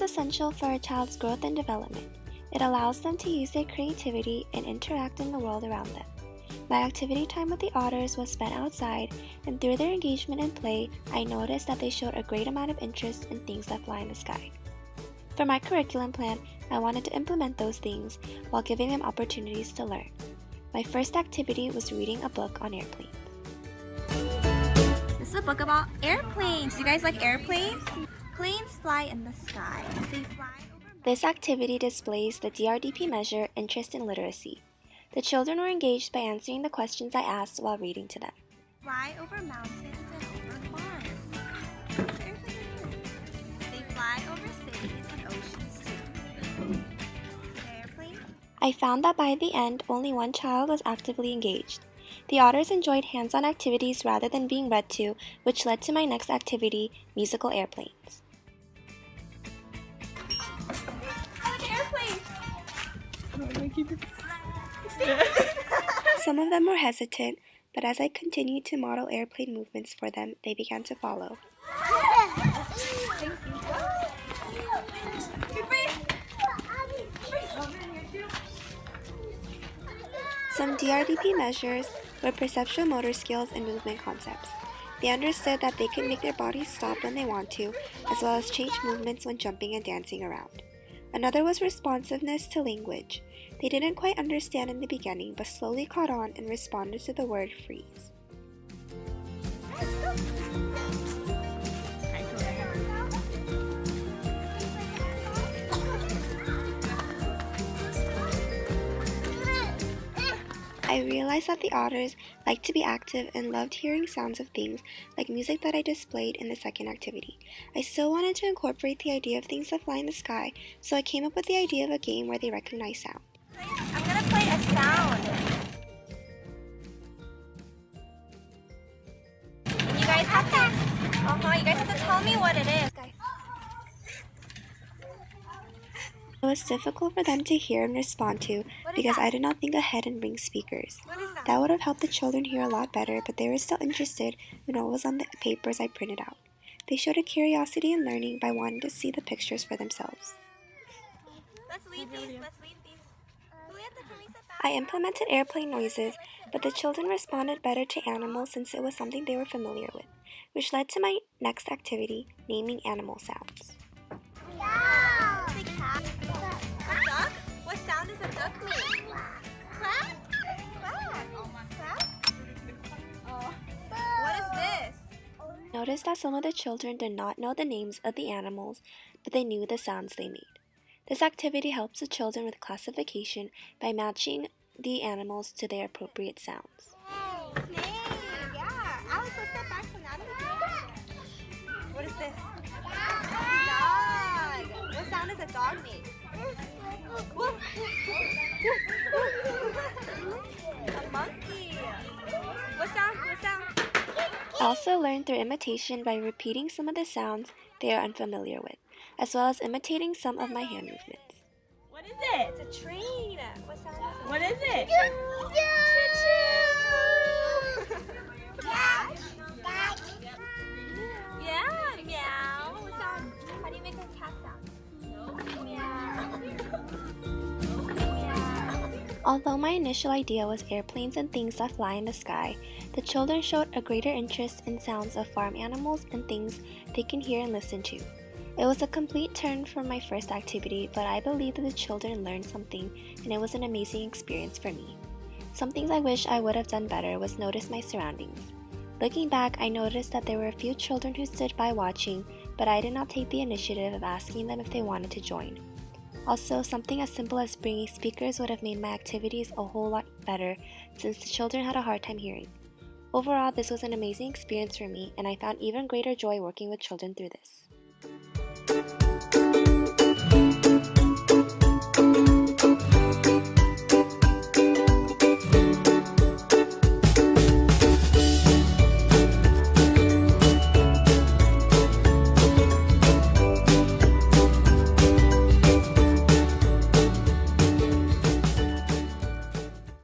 essential for a child's growth and development. It allows them to use their creativity and interact in the world around them. My activity time with the otters was spent outside, and through their engagement and play, I noticed that they showed a great amount of interest in things that fly in the sky. For my curriculum plan, I wanted to implement those things while giving them opportunities to learn. My first activity was reading a book on airplanes. This is a book about airplanes. Do you guys like airplanes? Planes fly in the sky. They fly over. This activity displays the DRDP measure interest in literacy. The children were engaged by answering the questions I asked while reading to them. Fly over mountains and over farms. They fly over cities and oceans too. Airplanes? I found that by the end, only one child was actively engaged. The otters enjoyed hands-on activities rather than being read to, which led to my next activity, musical airplanes. Some of them were hesitant, but as I continued to model airplane movements for them, they began to follow. Some DRDP measures were perceptual motor skills and movement concepts. They understood that they could make their bodies stop when they want to, as well as change movements when jumping and dancing around. Another was responsiveness to language. They didn't quite understand in the beginning, but slowly caught on and responded to the word freeze. I realized that the otters liked to be active and loved hearing sounds of things like music that I displayed in the second activity. I still wanted to incorporate the idea of things that fly in the sky, so I came up with the idea of a game where they recognize sound. I'm gonna play a sound. You guys have to tell me what it is, guys. It was difficult for them to hear and respond to because I did not think ahead and bring speakers. What is that? That would have helped the children hear a lot better, but they were still interested in what was on the papers I printed out. They showed a curiosity in learning by wanting to see the pictures for themselves. Let's leave these. I implemented airplane noises, but the children responded better to animals since it was something they were familiar with, which led to my next activity, naming animal sounds. A duck? What sound does a duck make? Quack? Quack. What is this? Notice that some of the children did not know the names of the animals, but they knew the sounds they made. This activity helps the children with classification by matching the animals to their appropriate sounds. Snake. Yeah. Alex, let's step back so now. What is this? Dog. What sound does a dog make? A monkey. What sound? I also learned through imitation by repeating some of the sounds they are unfamiliar with, as well as imitating some of my hand movements. What is it? It's a train. What sound is it? What is it? Cat? Yeah, meow. What sound? How do you make a cat sound? Meow. Although my initial idea was airplanes and things that fly in the sky, the children showed a greater interest in sounds of farm animals and things they can hear and listen to. It was a complete turn from my first activity, but I believe that the children learned something and it was an amazing experience for me. Some things I wish I would have done better was notice my surroundings. Looking back, I noticed that there were a few children who stood by watching, but I did not take the initiative of asking them if they wanted to join. Also, something as simple as bringing speakers would have made my activities a whole lot better since the children had a hard time hearing. Overall, this was an amazing experience for me, and I found even greater joy working with children through this.